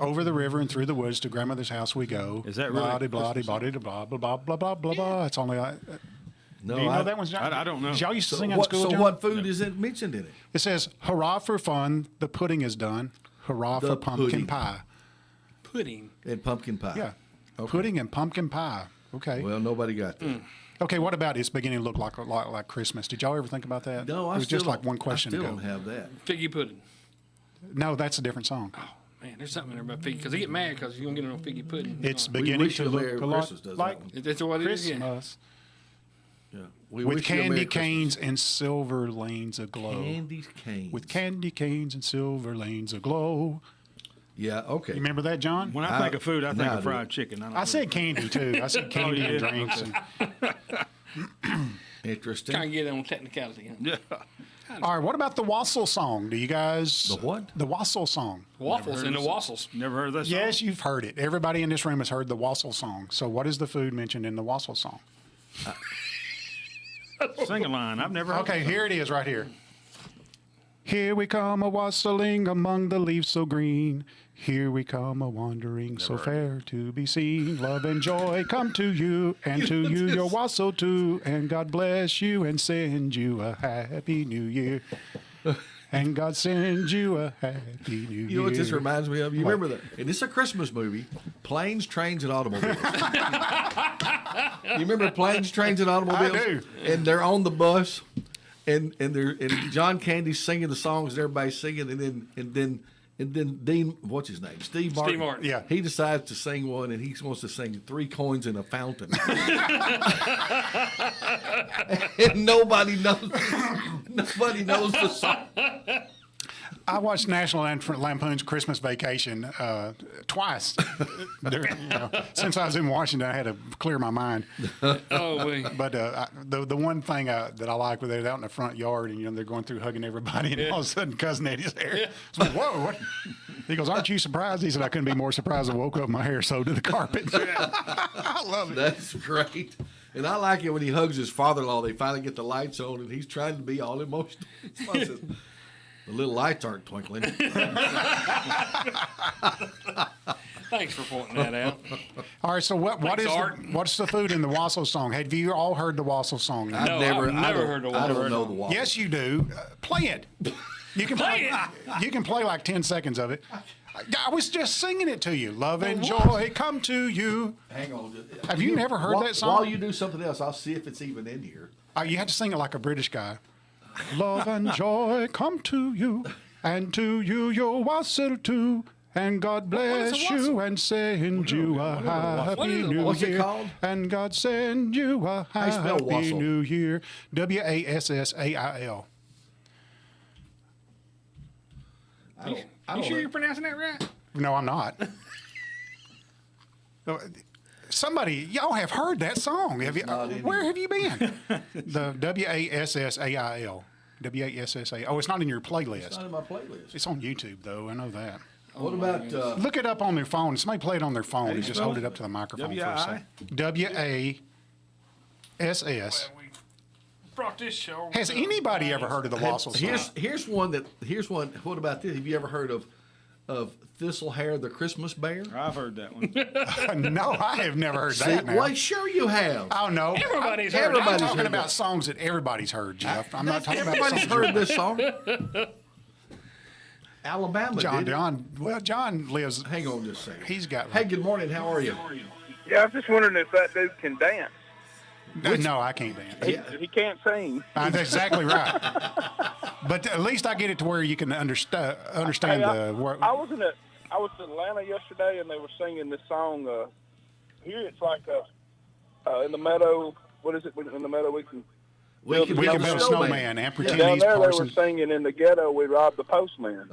Over the river and through the woods to grandmother's house we go. Is that really? Blah, blah, blah, blah, blah, blah, blah, blah, blah. It's only... No, do you know that one, John? I don't know. Did y'all used to sing in school, So John? what food is it mentioned in it? It says, hurrah for fun, the pudding is done. Hurrah for pumpkin pudding. pie. Pudding. And pumpkin pie. Yeah. Okay. Pudding and pumpkin pie. Okay. Well, nobody got that. Okay, what about it's beginning to look like Christmas? Did y'all ever think about that? No, it was just like one question I still ago. don't have that. Figgy pudding. No, that's a different song. Oh, man, there's something in there about figgy. Because they get mad because you don't get no figgy pudding. It's We beginning Wish to You a look Merry a lot Christmas, does that like one. That's what it is. Yeah. Christmas. Yeah. We With wish you a Merry candy Christmas. canes and silver lanes aglow. Candy canes. With candy canes and silver lanes aglow. Yeah, okay. You remember that, John? When I think of food, I think Now I of do. fried chicken. I said candy, too. I said candy and yeah? drinks. Interesting. Kind of get on technicality. Yeah. All right, what about the Wassail song? Do you guys... The what? The Wassail song. Waffles and the wassels. Never heard of that song? Yes, you've heard it. Everybody in this room has heard the Wassail song. So what is the food mentioned in the Wassail song? Sing a line. I've never heard Okay, that song. here it is right here. Here we come a-wassailing among the leaves so green. Here we come a-wandering so fair to be seen. Love and joy come to you, and to you your wassail too. And God bless you and send you a happy new year. And God send you a happy new year. You know what this reminds me of? You remember that? And it's a Christmas movie, Planes, Trains, and Automobiles. You remember Planes, Trains, and Automobiles? I do. And they're on the bus, and John Candy's singing the songs, and everybody's singing, and then Dean, what's his name? Steve Martin. Steve Martin. Yeah. He decides to sing one, and he wants to sing 3 coins in a fountain. And nobody knows the song. I watched National Lampoon's Christmas Vacation twice. Since I was in Washington, I had to clear my mind. Oh, wait. But the one thing that I like was they're out in the front yard and they're going through hugging everybody, and all of a sudden Cousin Eddie's there. It's like, whoa! What? He goes, "Aren't you surprised?" He said, "I couldn't be more surprised. I woke up, my hair sewed to the carpet." I love it. That's great. And I like it when he hugs his father-in-law. They finally get the lights on, and he's trying to be all emotional. The little lights aren't twinkling. Thanks for pointing that out. All right, so what's the food in the Wassail song? Have you all heard the Wassail song? I've never heard the I don't Wassail know song. the Wassail. Yes, you do. Play it. You can play it. You can play like 10 seconds of it. I was just singing it to you. Love and joy come to you. Hang on. Have you never heard that song? While you do something else, I'll see if it's even in here. You have to sing it like a British guy. Love and joy come to you, and to you your wassail too. And God bless you and send you a happy new year. What's it called? And God send you a How you spell happy wassail? new year. Wassail. You sure you're pronouncing that right? No, I'm not. Somebody, y'all have heard that song. Have you? Where have you been? The Wassail. WASSA. Oh, it's not in your playlist. It's not in my playlist. It's on YouTube, though. I know that. What about... Look it up on their phone. Somebody play it on their phone and just spell hold it? it up to the microphone for a W-I? second. WASS. Brought this show. Has anybody ever heard of the Wassail song? Here's one. What about this? Have you ever heard of Thistlehair the Christmas Bear? I've heard that one. No, I have never heard that. Now. Well, sure you have. Oh no, Everybody's heard it. I'm talking about songs that everybody's heard, Jeff. I'm not talking about Everybody's songs. heard this song. Alabama did. John lives. Hang on just a second. He's got. Hey, good morning. How are you? Yeah, I was just wondering if that dude can dance. No, I can't dance. He can't sing. That's exactly right. But at least I get it to where you can understand Hey, the word. I was in Atlanta yesterday, and they were singing this song. Here it's like in the meadow. What is it? In the meadow we can build a snowman. Amputees, down there Parsons. they were singing, in the ghetto we robbed the postman.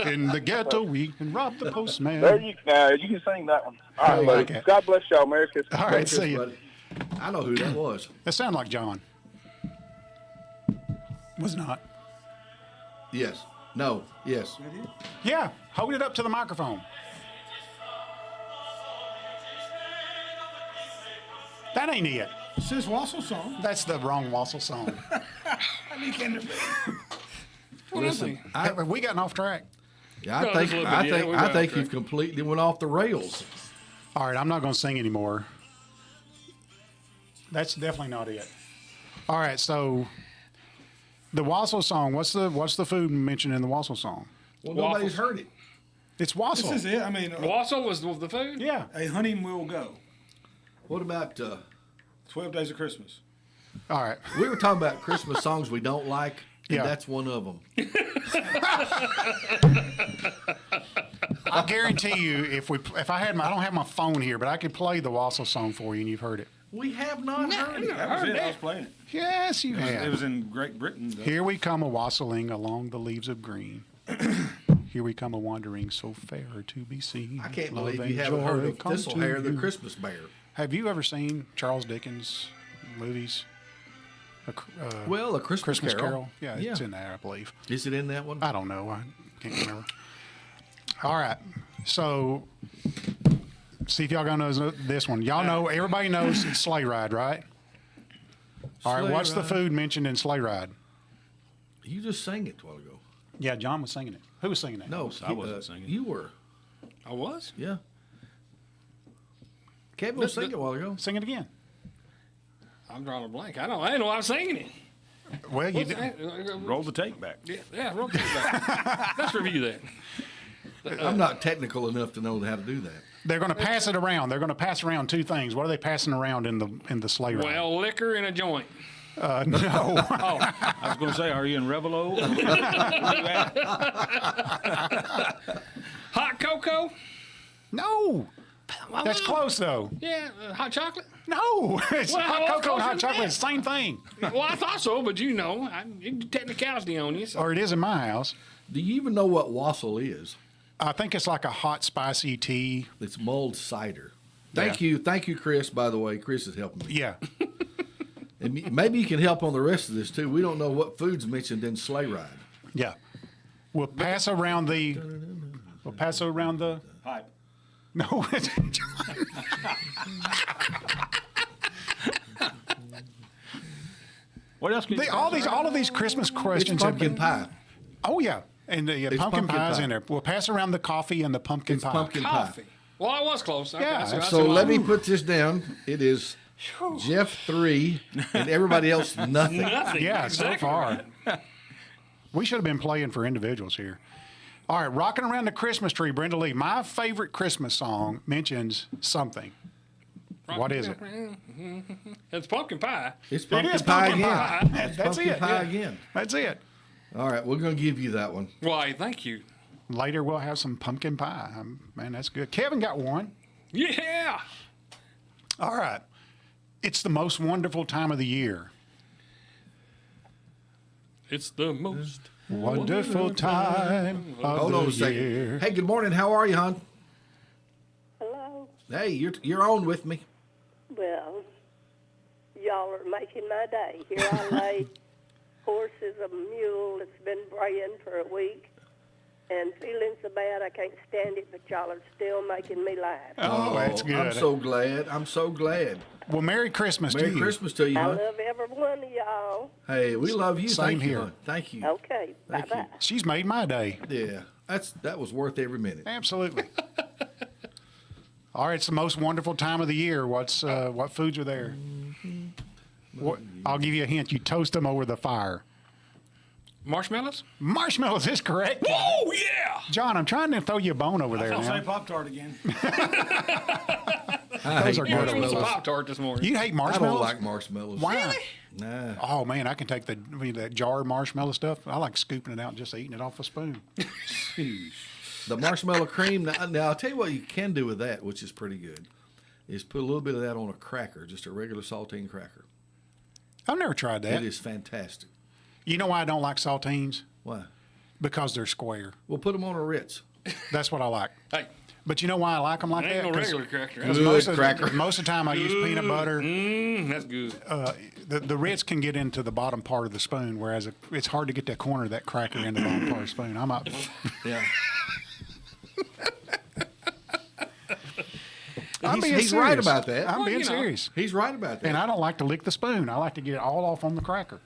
In the ghetto we can rob the postman. There you can sing that one. All right, buddy. Okay. God bless y'all. Merry Christmas. All right, see you. Buddy. I know who that was. That sounded like John. Was not. Yes. No. Yes. Yeah, hold it up to the microphone. That ain't it. It's his Wassel song. That's the wrong Wassel song. Listen, Have we gotten off track? Yeah, I think you've completely went off the rails. All right, I'm not going to sing anymore. That's definitely not it. All right, so the Wassel song. What's the food mentioned in the Wassel song? Well, nobody's heard it. It's Wassel. This is it. I mean, Wassel was the food? Yeah. A hunting will go. What about 12 Days of Christmas? All right. We were talking about Christmas songs we don't like, and Yeah. that's one of them. I guarantee you, if I had I don't have my phone here, but I could play the Wassel song for you, and you've heard it. We have not heard it. That was it. I was playing it. Yes, you have. It was in Great Britain. Though. Here we come a wassailing along the leaves of green. Here we come a wandering so fair to be seen. I can't Love believe and you haven't joy heard of come Thistlehair, to the you. Christmas bear. Have you ever seen Charles Dickens movies? Well, A Christmas Carol. Yeah, it's in there, I believe. Is it in that one? I don't know. I can't remember. All right. So, see if y'all gonna know this one. Y'all know, everybody knows it's Sleigh Ride, right? All right. Sleigh What's the Ride. food mentioned in Sleigh Ride? You just sang it a while ago. Yeah, John was singing it. Who was singing it? No, I wasn't singing. You were. I was? Yeah. Kevin was singing a while ago. Sing it again. I'm drawing a blank. I didn't know I was singing it. Well, you What's did. that? Roll the tape back. Yeah, roll it back. Let's review that. I'm not technical enough to know how to do that. They're going to pass it around. They're going to pass around two things. What are they passing around in the sleigh ride? Well, liquor and a joint. No. Oh, I was going to say, are you in Revelo? Hot cocoa? No. That's close, though. Yeah, hot chocolate? No. It's Well, hot cocoa and hot closer than chocolate. that. It's the same thing. Well, I thought so, but technicality on you. So. Or it is in my house. Do you even know what wassail is? I think it's like a hot, spicy tea. It's mulled cider. Thank you, Chris, by the way. Chris is helping me. Yeah. And maybe you can help on the rest of this, too. We don't know what food's mentioned in Sleigh Ride. Yeah. We'll pass around the... Pipe. No. What else can you all of these Christmas questions It's have pumpkin been... pie. Oh, yeah. And the pumpkin pie's in there. We'll pass around the coffee and the pumpkin It's pie. pumpkin pie. Coffee. Well, I was close. Okay, Yeah, I see So why. let me put this down. It is Jeff 3 and everybody else nothing. Nothing. Yeah, Exactly so far. right. We should have been playing for individuals here. All right, Rocking Around the Christmas Tree, Brenda Lee. My favorite Christmas song mentions something. What is it? It's pumpkin pie. It's It pumpkin is pie pumpkin again. pie. It's That's pumpkin it. pie Yeah. again. That's it. All right, we're going to give you that one. Why, thank you. Later, we'll have some pumpkin pie. Man, that's good. Kevin got one. Yeah. All right. It's the most wonderful time of the year. It's the most Wonderful time of Hold on a the second. year. Hey, good morning. How are you, hon? Hello. Hey, you're on with me. Well, y'all are making my day. Here I lay. Horse is a mule that's been braying for a week and feeling so bad I can't stand it, but y'all are still making me laugh. Oh, that's good. I'm so glad. I'm so glad. Well, Merry Christmas to Merry you. Christmas to you, I hon. love every one of y'all. Hey, we love you. Same Thank you, here. hon. Thank you. Okay, Thank bye-bye. She's made my day. Yeah, that was worth every minute. Absolutely. All right, it's the most wonderful time of the year. What foods are there? What, I'll give you a hint. You toast them over the fire. Marshmallows? Marshmallows is correct. Oh, yeah. John, I'm trying to throw you a bone over there I'll say now. Pop-Tart again. Those are You were good. with some Pop-Tart this morning. You hate I marshmallows? don't like marshmallows. Why? Really? Nah. Oh man, I can take that jar of marshmallow stuff. I like scooping it out and just eating it off a spoon. The marshmallow cream. Now, I'll tell you what you can do with that, which is pretty good, is put a little bit of that on a cracker, just a regular saltine cracker. I've never tried that. It is fantastic. You know why I don't like saltines? Why? Because they're square. We'll put them on a Ritz. That's what I like. Hey, But you know why I like them like it ain't that? no 'Cause- regular cracker. 'cause Good most of the time I use peanut butter. That's good. The Ritz can get into the bottom part of the spoon, whereas it's hard to get that corner of that cracker in the bottom part of the spoon. I'm up. Yeah. He's right about that. I'm Well, being you know. serious. He's right about that. And I don't like to lick the spoon. I like to get it all off on the cracker.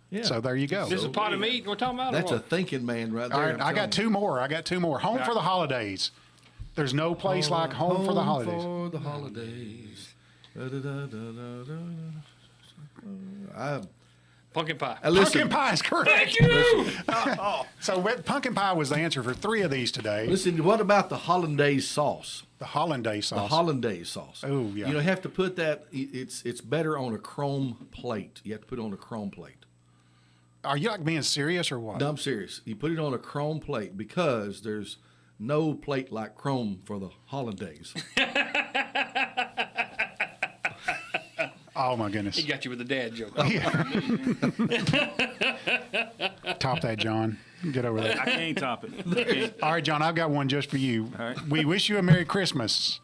Yeah. So there you go. This is a pot of meat we're talking about? or That's a what? thinking man right there. All right, I'm I got telling two more. Home for the holidays. There's no place you. like home for the holidays. For the holidays. Pumpkin pie. Pumpkin pie is correct. Thank you. So pumpkin pie was the answer for 3 of these today. Listen, what about the hollandaise sauce? The hollandaise The sauce. hollandaise sauce. Oh, yeah. You know, you have to put that. It's better on a chrome plate. You have to put it on a chrome plate. Are you like being serious or what? No, I'm serious. You put it on a chrome plate because there's no plate like chrome for the hollandaise. Oh my goodness. He got you with the dad joke. Top that, John. Get over I there. can't top it. I can't. All right, John, I've got one just for you. All right. We wish you a Merry Christmas.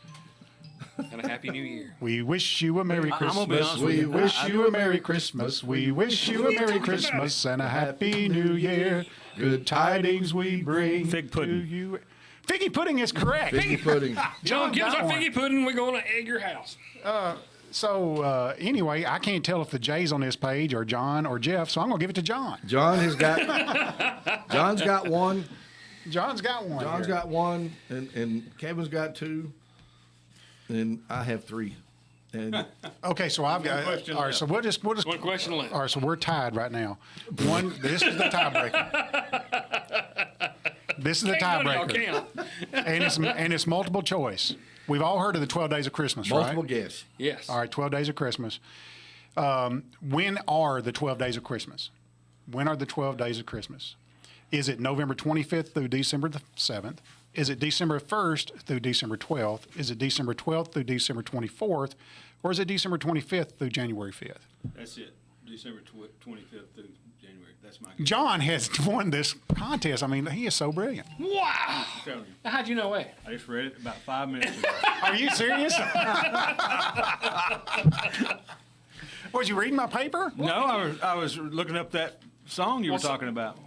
And a Happy New Year. We wish you a Merry I'm gonna be Christmas. honest with We you. wish I- you a Merry Christmas. We wish you a Merry Christmas and a Happy New Year. Good tidings we bring Fig pudding. to you. Figgy pudding is correct. Figgy pudding. John, give us got our one. figgy pudding. We're going to egg your house. So anyway, I can't tell if the J's on this page are John or Jeff, so I'm gonna give it to John. John's got one. John's got one. John's here. got one, and Kevin's got 2, and I have 3. And Okay, so I've got. question All right, left. so we'll just. One question left. All right, so we're tied right now. This is the tiebreaker. This is the Can't none of tiebreaker, y'all count. and it's multiple choice. We've all heard of the 12 Days of Christmas, multiple right? guess. Yes. All right, 12 Days of Christmas. When are the 12 Days of Christmas? When are the 12 Days of Christmas? Is it November 25th through December the 7th? Is it December 1st through December 12th? Is it December 12th through December 24th? Or is it December 25th through January 5th? That's it. December 25th through January. That's my guess. John has won this contest. I mean, he is so brilliant. Wow. I'm telling you. How'd you know that? I just read it about 5 minutes ago. Are you serious? Was you reading my paper? No, I was looking up that song you were talking about.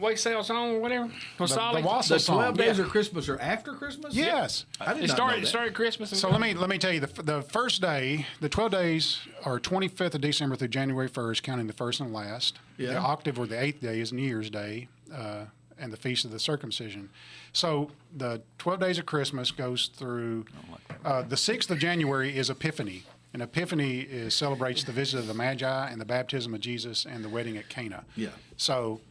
Wait sale song or whatever? Was The solid? Wassel The 12 song. days of Christmas are after Christmas? Yes. I did It not know that. started Christmas. And So let me tell you, the first day, the 12 days are 25th of December through January 1st, counting the first and last. Yeah. The octave or the 8th day is New Year's Day and the Feast of the Circumcision. So the 12 days of Christmas goes through, the 6th of January is Epiphany. And Epiphany celebrates the visit of the Magi and the baptism of Jesus and the wedding at Cana. Yeah. So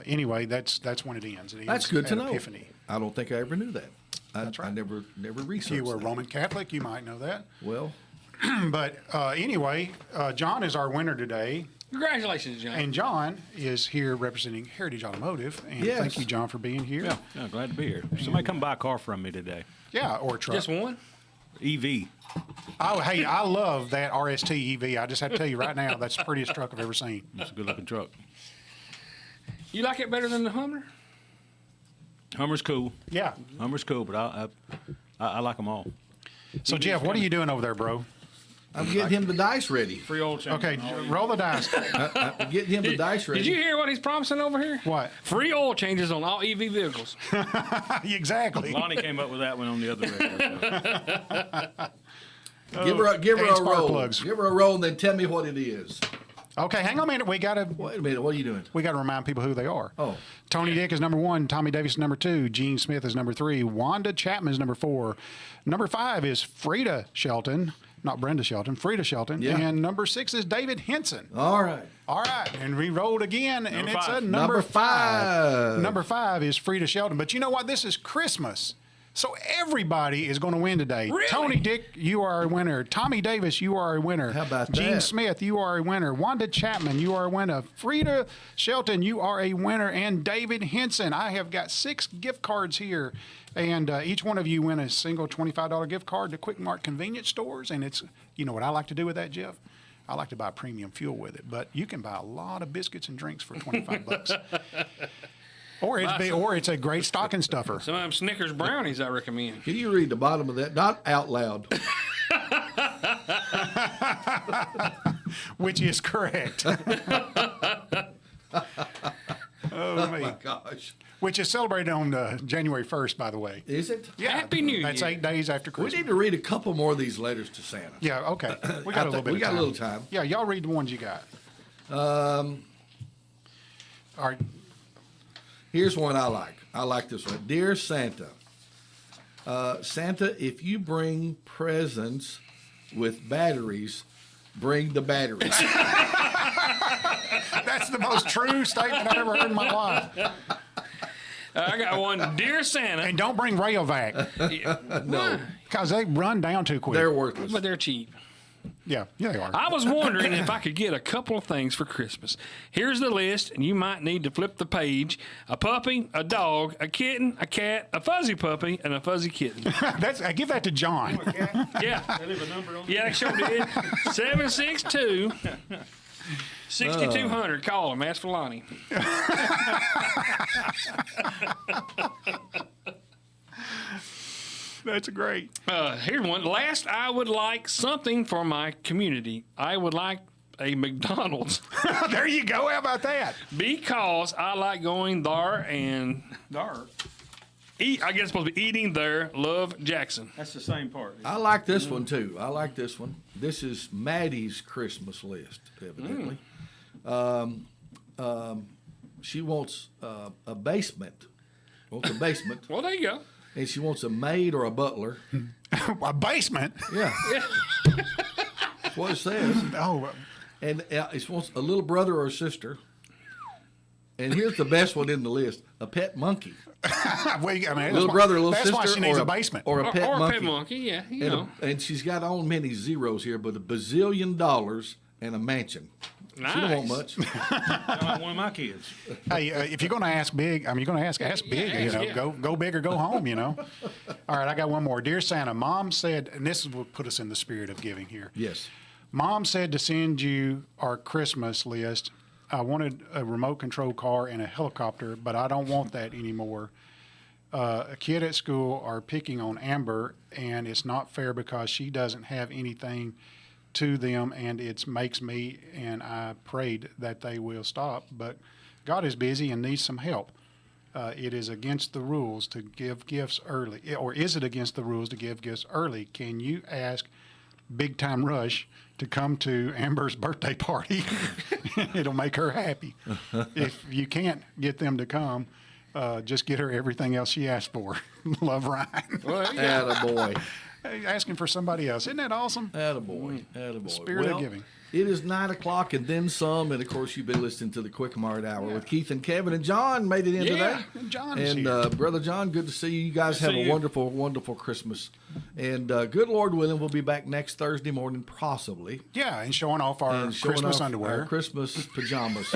anyway, that's when it ends. It That's ends good to at know. Epiphany. I don't think I ever knew that. That's right. I never researched If you were that. Roman Catholic, you might know that. Well, But anyway, John is our winner today. Congratulations, John. And John is here representing Heritage Automotive. And Yes. thank you, John, for being here. Yeah, glad to be here. Somebody come buy a car from me today. Yeah, or a truck. Just one? EV. Oh, hey, I love that RST EV. I just have to tell you right now, that's the prettiest truck I've ever seen. It's a good looking truck. You like it better than the Hummer? Hummer's cool. Yeah. Hummer's cool, but I like them all. So, Jeff, what are you doing over there, bro? I'm getting him the dice ready. Free oil change. Okay, roll the dice. I'm getting him the dice ready. Did you hear what he's promising over here? What? Free oil changes on all EV vehicles. Exactly. Lonnie came up with that one on the other radio. Give her and a spark roll. plugs. Give her a roll and then tell me what it is. Okay, hang on a minute. Wait a minute. What are you doing? We got to remind people who they are. Oh. Tony Dick is number 1. Tommy Davis is number 2. Gene Smith is number 3. Wanda Chapman is number 4. Number 5 is Frida Shelton. Not Brenda Shelton, Frida Shelton. Yeah. And number 6 is David Henson. All right. All right. And we rolled again, and it's a five. number Number 5. five. Number 5 is Frida Shelton. But you know what? This is Christmas. So everybody is going to win today. Really? Tony Dick, you are a winner. Tommy Davis, you are a winner. How about Gene that? Smith, you are a winner. Wanda Chapman, you are a winner. Frida Shelton, you are a winner. And David Henson, I have got 6 gift cards here. And each one of you win a single $25 gift card to Quik Mart convenience stores. And it's, you know what I like to do with that, Jeff? I like to buy premium fuel with it. But you can buy a lot of biscuits and drinks for $25. Or it's a great stocking stuffer. Some of them Snickers brownies I recommend. Can you read the bottom of that? Not out loud. Which is correct. Oh my gosh. Which is celebrated on January 1st, by the way. Is it? Yeah. Happy New Year. That's 8 days after We Christmas. need to read a couple more of these letters to Santa. Yeah, okay. We got a little bit We of got time. a little time. Yeah, y'all read the ones you got. All right. Here's one I like. I like this one. Dear Santa, Santa, if you bring presents with batteries, bring the batteries. That's the most true statement I've ever heard in my life. I got one. Dear Santa. And don't bring Rayovac. No. Because they run down too quick. They're worthless. But they're cheap. Yeah, they are. I was wondering if I could get a couple of things for Christmas. Here's the list, and you might need to flip the page. A puppy, a dog, a kitten, a cat, a fuzzy puppy, and a fuzzy kitten. I give that to John. Yeah. They leave a number on Yeah, they sure did. 762 6200. Call them. Ask for Lonnie. That's great. Here's one. Last, I would like something for my community. I would like a McDonald's. There you go. How about that? Because I like going there and eat. I guess it's supposed to be eating there. Love, Jackson. That's the same part. I like this one, too. I like this one. This is Maddie's Christmas list, evidently. She wants a basement. Wants a basement. Well, there you go. And she wants a maid or a butler. A basement? Yeah. That's what it says. Oh. And it wants a little brother or sister. And here's the best one in the list: a pet monkey. Little brother, little sister, that's why she needs a basement. or a pet or monkey. a pet monkey, yeah, you know. And she's got on many zeros here, but $1 bazillion and a mansion. Nice. She don't want much. Like one of my kids. Hey, if you're going to ask big, you're going to ask big. You know, go big or go home. You know. All right, I got one more. Dear Santa, Mom said, and this is what put us in the spirit of giving here. Yes. Mom said to send you our Christmas list. I wanted a remote control car and a helicopter, but I don't want that anymore. A kid at school are picking on Amber, and it's not fair because she doesn't have anything to them, and it makes me, and I prayed that they will stop, but God is busy and needs some help. It is against the rules to give gifts early, or is it against the rules to give gifts early? Can you ask Big Time Rush to come to Amber's birthday party? It'll make her happy. If you can't get them to come, just get her everything else she asked for. Love, Ryan. Well, Attaboy. Asking for somebody else. Isn't that awesome? Attaboy. Attaboy. Spirit of giving. It is 9 o'clock and then some, and of course you've been listening to the Quik Mart Hour with Keith and Kevin, and John made it in today. And John is and here. Brother John, good to see you. You guys have a wonderful, wonderful Christmas, and good Lord willing, we'll be back next Thursday morning, possibly. Yeah, and showing off our Christmas underwear, our Christmas pajamas.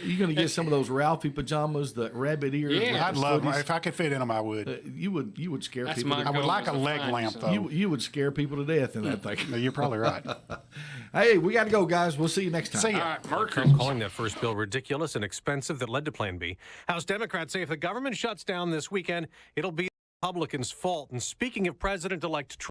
You're going to get some of those Ralphie pajamas, the rabbit ears. Yeah, I'd love them. If I could fit in them, I would. You would scare That's people. my I would goal like a as leg find lamp, something. though. You would scare people to death in that thing. No, you're probably right. Hey, we got to go, guys. We'll see you next time. See ya. All right, Merry Trump Christmas. calling that first bill ridiculous and expensive that led to Plan B. House Democrats say if the government shuts down this weekend, it'll be Republicans' fault. And speaking of President-elect Trump,